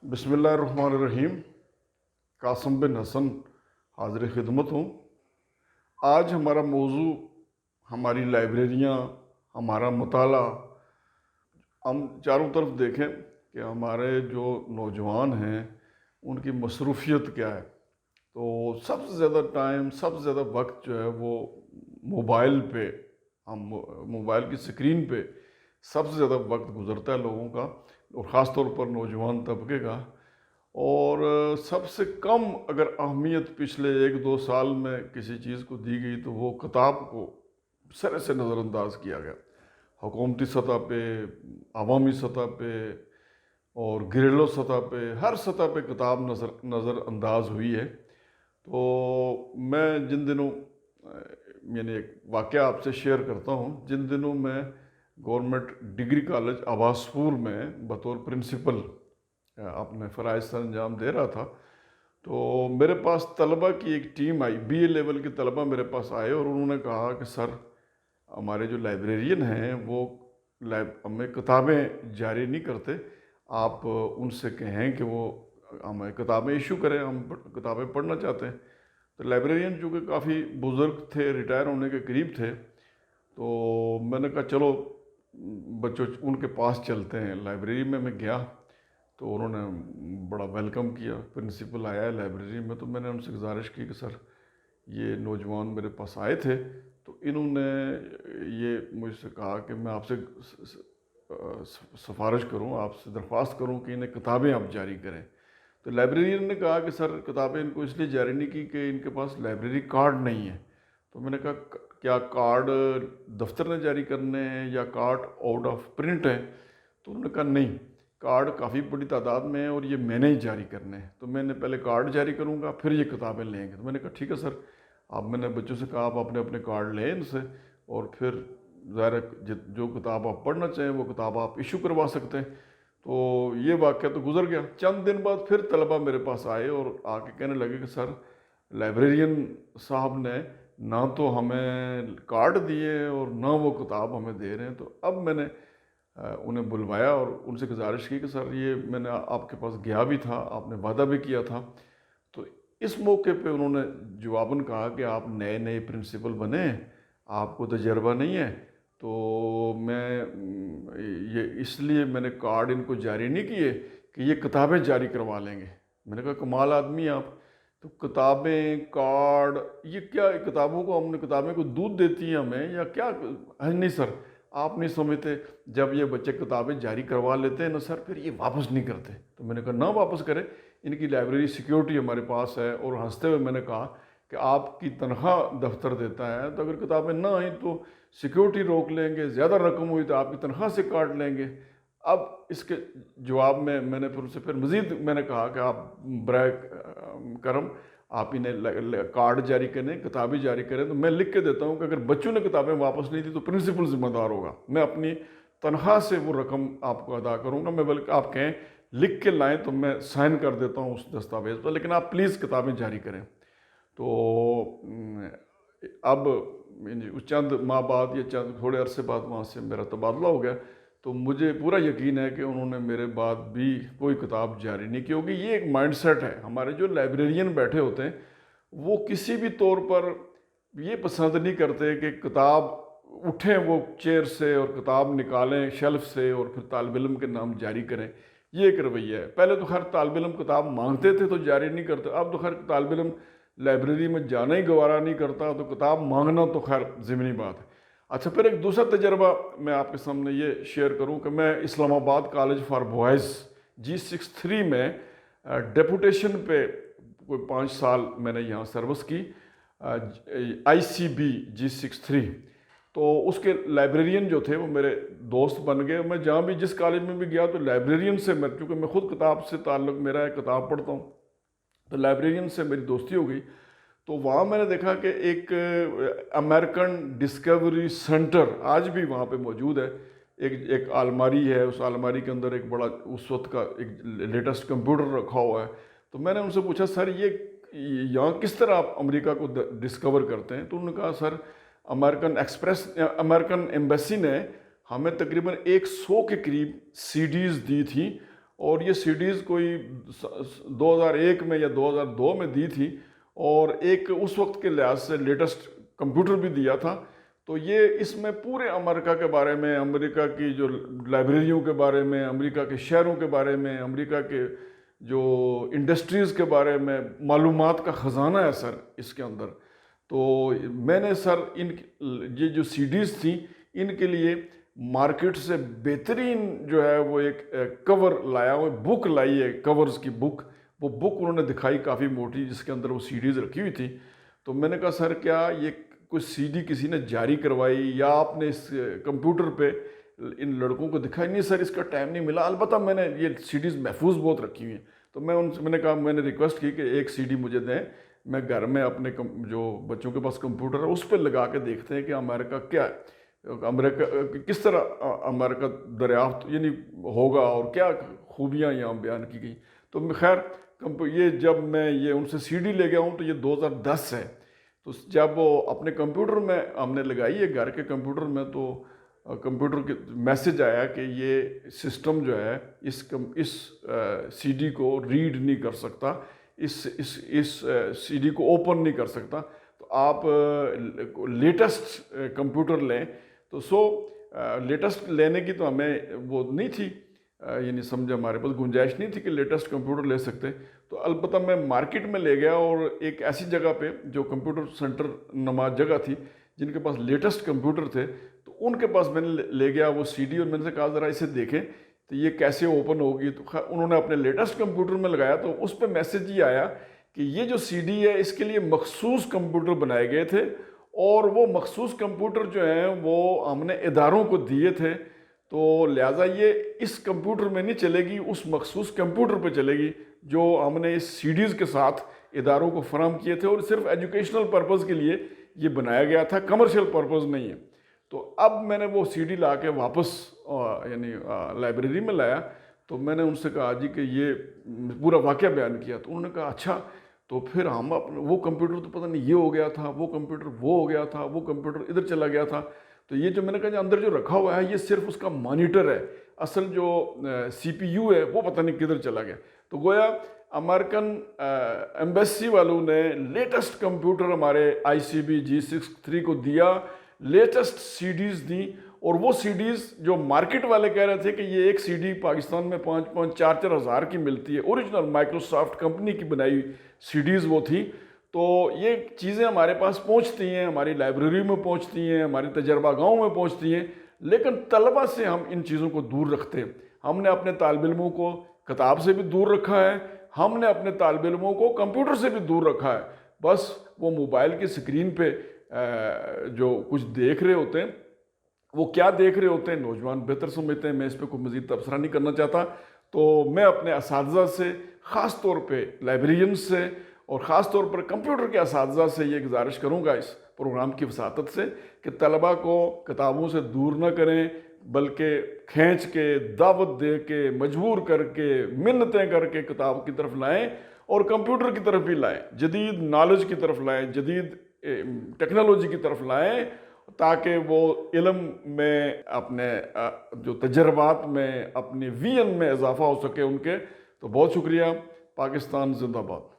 बिस्मिल्लाहिर्रहमानिर्रहीम। कासिम बिन हसन हाज़िर खिदमत हूँ। आज हमारा मौजू हमारी लाइब्रेरियाँ, हमारा मुताला। हम चारों तरफ देखें कि हमारे जो नौजवान हैं उनकी मसरूफ़ियत क्या है। तो सबसे ज़्यादा टाइम, सबसे ज़्यादा वक्त जो है वो मोबाइल पे, हम मोबाइल की स्क्रीन पे सबसे ज़्यादा वक्त गुज़रता है लोगों का, और ख़ास तौर पर नौजवान तबके का। और सबसे कम अगर अहमियत पिछले 1-2 साल में किसी चीज़ को दी गई तो वो किताब को सिरे से नज़रअंदाज किया गया। हुकूमती सतह पे, अवामी सतह पे और घरेलू सतह पे, हर सतह पे किताब नज़रअंदाज हुई है। तो मैं जिन दिनों यानी एक वाक़या आपसे शेयर करता हूँ। जिन दिनों मैं गवर्नमेंट डिग्री कॉलेज आबासपुर में बतौर प्रिंसिपल अपने फ़राइज़ सर अंजाम दे रहा था, तो मेरे पास तलबा की एक टीम आई, बीए लेवल के तलबा मेरे पास आए और उन्होंने कहा कि सर, हमारे जो लाइब्रेरियन हैं वो हमें किताबें जारी नहीं करते, आप उनसे कहें कि वो हमें किताबें इशू करें, हम किताबें पढ़ना चाहते हैं। तो लाइब्रेरियन जो कि काफ़ी बुज़ुर्ग थे, रिटायर होने के करीब थे, तो मैंने कहा चलो बच्चों उनके पास चलते हैं। लाइब्रेरी में मैं गया तो उन्होंने बड़ा वेलकम किया। प्रिंसिपल आया है लाइब्रेरी में, तो मैंने उनसे गुजारिश की कि सर, ये नौजवान मेरे पास आए थे तो इन्होंने ये मुझसे कहा कि मैं आपसे सिफारिश करूं, आपसे दरख्वास्त करूं कि इन्हें किताबें आप जारी करें। तो लाइब्रेरियन ने कहा कि सर, किताबें इनको इसलिए जारी नहीं की कि इनके पास लाइब्रेरी कार्ड नहीं है। तो मैंने कहा क्या कार्ड दफ्तर ने जारी करने हैं या कार्ड आउट ऑफ प्रिंट है? तो उन्होंने कहा नहीं, कार्ड काफ़ी बड़ी तादाद में है और ये मैंने ही जारी करने हैं, तो मैंने पहले कार्ड जारी करूँगा फिर ये किताबें लेंगे। तो मैंने कहा ठीक है सर। अब मैंने बच्चों से कहा आप अपने अपने कार्ड लें इनसे, और फिर ज़ाहिर जो किताब आप पढ़ना चाहें वो किताब आप इशू करवा सकते हैं। तो ये वाक़या तो गुजर गया। चंद दिन बाद फिर तलबा मेरे पास आए और आके कहने लगे कि सर, लाइब्रेरियन साहब ने ना तो हमें कार्ड दिए और ना वो किताब हमें दे रहे हैं। तो अब मैंने उन्हें बुलवाया और उनसे गुजारिश की कि सर, ये मैंने आपके पास गया भी था, आपने वादा भी किया था। तो इस मौके पे उन्होंने जवाबन कहा कि आप नए नए प्रिंसिपल बने, आपको तजर्बा नहीं है, तो ये इसलिए मैंने कार्ड इनको जारी नहीं किए कि ये किताबें जारी करवा लेंगे। मैंने कहा कमाल आदमी है आप। तो किताबें, कार्ड, ये क्या, किताबों को हमने, किताबें को दूध देती हैं हमें या क्या? नहीं सर, आप नहीं समझते, जब ये बच्चे किताबें जारी करवा लेते हैं ना सर, फिर ये वापस नहीं करते। तो मैंने कहा ना वापस करें, इनकी लाइब्रेरी सिक्योरिटी हमारे पास है। और हंसते हुए मैंने कहा कि आपकी तनख्वाह दफ्तर देता है, तो अगर किताबें ना आई तो सिक्योरिटी रोक लेंगे, ज़्यादा रकम हुई तो आपकी तनख्वाह से काट लेंगे। अब इसके जवाब में मैंने फिर उनसे मज़ीद मैंने कहा कि आप बराए करम आप इन्हें कार्ड जारी करें, किताबें जारी करें, तो मैं लिख के देता हूँ कि अगर बच्चों ने किताबें वापस नहीं दी तो प्रिंसिपल ज़िम्मेदार होगा, मैं अपनी तनख्वाह से वो रकम आपको अदा करूँगा। मैं बल्कि आप कहें लिख के लाएं तो मैं साइन कर देता हूँ उस दस्तावेज़ पर, लेकिन आप प्लीज़ किताबें जारी करें। तो अब चंद माह बाद या चंद थोड़े अरसे बाद वहाँ से मेरा तबादला हो गया। तो मुझे पूरा यकीन है कि उन्होंने मेरे बाद भी कोई किताब जारी नहीं की होगी। ये एक माइंडसेट है, हमारे जो लाइब्रेरियन बैठे होते हैं वो किसी भी तौर पर ये पसंद नहीं करते कि किताब उठें वो चेयर से और किताब निकालें शेल्फ से और फिर तालिब इल्म के नाम जारी करें। ये एक रवैया है। पहले तो खैर तालिब इल्म किताब मांगते थे तो जारी नहीं करते, अब तो खैर तालिब इल्म लाइब्रेरी में जाना ही गवारा नहीं करता, तो किताब मांगना तो खैर ज़मीनी बात है। अच्छा, फिर एक दूसरा तजर्बा मैं आपके सामने ये शेयर करूं कि मैं Islamabad college for boys G63 में डेपुटेशन पे कोई 5 साल मैंने यहाँ सर्विस की, ICB G63। तो उसके लाइब्रेरियन जो थे वो मेरे दोस्त बन गए। मैं जहाँ भी जिस कॉलेज में भी गया तो लाइब्रेरियन से, मैं क्योंकि मैं खुद किताब से ताल्लुक़ मेरा है, किताब पढ़ता हूँ, तो लाइब्रेरियन से मेरी दोस्ती हो गई। तो वहाँ मैंने देखा कि एक अमेरिकन डिस्कवरी सेंटर आज भी वहाँ पे मौजूद है। एक अलमारी है, उस अलमारी के अंदर एक बड़ा उस वक्त का एक लेटेस्ट कंप्यूटर रखा हुआ है। तो मैंने उनसे पूछा सर, ये यहाँ किस तरह आप अमेरिका को डिस्कवर करते हैं? तो उन्होंने कहा सर, अमेरिकन एम्बेसी ने हमें तकरीबन 100 के करीब CDs दी थी اور یہ سی ڈیز کوئی 2001 میں یا 2002 میں دی تھی، اور ایک اس وقت کے لحاظ سے لیٹسٹ کمپیوٹر بھی دیا تھا. تو یہ اس میں پورے امریکہ کے بارے میں، امریکہ کی جو لائبریریوں کے بارے میں، امریکہ کے شہروں کے بارے میں، امریکہ کے جو انڈسٹریز کے بارے میں معلومات کا خزانہ ہے سر اس کے اندر. تو میں نے سر یہ جو سی ڈیز تھیں ان کے لیے مارکیٹ سے بہترین جو ہے وہ ایک کور لایا، وہ بک لائی ہے، کورز کی بک. وہ بک انہوں نے دکھائی کافی موٹی، جس کے اندر وہ سی ڈیز رکھی ہوئی تھی. تو میں نے کہا سر کیا یہ کوئی سی ڈی کسی نے جاری کروائی یا آپ نے اس کمپیوٹر پہ ان لڑکوں کو دکھائی؟ نہیں سر، اس کا ٹائم نہیں ملا، البتہ میں نے یہ سی ڈیز محفوظ بہت رکھی ہوئی ہیں. تو میں نے کہا، میں نے ریکویسٹ کی کہ ایک سی ڈی مجھے دیں، میں گھر میں اپنے جو بچوں کے پاس کمپیوٹر ہے اس پہ لگا کے دیکھتے ہیں کہ امریکہ کیا ہے، امریکہ کس طرح امریکہ دریافت یعنی ہوگا اور کیا خوبیاں یہاں بیان کی گئی. تو خیر یہ جب میں یہ ان سے سی ڈی لے گیا ہوں تو یہ 2010 ہے. تو جب وہ اپنے کمپیوٹر میں ہم نے لگائی ہے گھر کے کمپیوٹر میں، تو کمپیوٹر کے میسج آیا کہ یہ سسٹم جو ہے اس سی ڈی کو ریڈ نہیں کر سکتا، اس سی ڈی کو اوپن نہیں کر سکتا. تو آپ لیٹسٹ کمپیوٹر لیں. تو لیٹسٹ لینے کی تو ہمیں وہ نہیں تھی، یعنی سمجھے ہمارے پاس گنجائش نہیں تھی کہ لیٹسٹ کمپیوٹر لے سکتے. تو البتہ میں مارکیٹ میں لے گیا اور ایک ایسی جگہ پہ جو کمپیوٹر سینٹر نما جگہ تھی جن کے پاس لیٹسٹ کمپیوٹر تھے، تو ان کے پاس میں نے لے گیا وہ سی ڈی، اور میں نے کہا ذرا اسے دیکھیں تو یہ کیسے اوپن ہوگی. تو انہوں نے اپنے لیٹسٹ کمپیوٹر میں لگایا تو اس پہ میسج یہ آیا کہ یہ جو سی ڈی ہے اس کے لیے مخصوص کمپیوٹر بنائے گئے تھے، اور وہ مخصوص کمپیوٹر جو ہیں وہ ہم نے اداروں کو دیے تھے، تو لہٰذا یہ اس کمپیوٹر میں نہیں چلے گی، اس مخصوص کمپیوٹر پہ چلے گی جو ہم نے اس سی ڈیز کے ساتھ اداروں کو فراہم کیے تھے، اور صرف ایجوکیشنل پرپز کے لیے یہ بنایا گیا تھا، کمرشل پرپز نہیں ہے. تو اب میں نے وہ سی ڈی لا کے واپس یعنی لائبریری میں لایا. تو میں نے ان سے کہا جی کہ یہ پورا واقعہ بیان کیا. تو انہوں نے کہا اچھا. تو پھر ہم وہ کمپیوٹر تو پتہ نہیں یہ ہو گیا تھا، وہ کمپیوٹر وہ ہو گیا تھا، وہ کمپیوٹر ادھر چلا گیا تھا. تو یہ جو میں نے کہا اندر جو رکھا ہوا ہے یہ صرف اس کا مانیٹر ہے، اصل جو سی پی یو ہے وہ پتہ نہیں کدھر چلا گیا. تو گویا امریکن ایمبیسی والوں نے لیٹسٹ کمپیوٹر ہمارے آئی سی بی G63 کو دیا، لیٹسٹ سی ڈیز دیں. اور وہ سی ڈیز جو مارکیٹ والے کہہ رہے تھے کہ یہ ایک سی ڈی پاکستان میں 5-4 ہزار کی ملتی ہے، اوریجنل مائکروسافٹ کمپنی کی بنائی سی ڈیز وہ تھی. تو یہ چیزیں ہمارے پاس پہنچتی ہیں، ہماری لائبریری میں پہنچتی ہیں، ہماری تجربہ گاؤں میں پہنچتی ہیں، لیکن طلبہ سے ہم ان چیزوں کو دور رکھتے ہیں. ہم نے اپنے طالب علموں کو کتاب سے بھی دور رکھا ہے، ہم نے اپنے طالب علموں کو کمپیوٹر سے بھی دور رکھا ہے. بس وہ موبائل کی سکرین پہ جو کچھ دیکھ رہے ہوتے ہیں، وہ کیا دیکھ رہے ہوتے ہیں نوجوان بہتر سمجھتے ہیں. میں اس پہ کوئی مزید تبصرہ نہیں کرنا چاہتا. تو میں اپنے اساتذہ سے، خاص طور پہ لائبریرینز سے اور خاص طور پر کمپیوٹر کے اساتذہ سے یہ گزارش کروں گا اس پروگرام کی وساطت سے کہ طلبہ کو کتابوں سے دور نہ کریں، بلکہ کھینچ کے، دعوت دے کے، مجبور کر کے، منتیں کر کے کتاب کی طرف لائیں، اور کمپیوٹر کی طرف بھی لائیں، جدید نالج کی طرف لائیں، جدید ٹیکنالوجی کی طرف لائیں، تاکہ وہ علم میں، اپنے جو تجربات میں، اپنی وی این میں اضافہ ہو سکے ان کے. تو بہت شکریہ. پاکستان زندہ باد.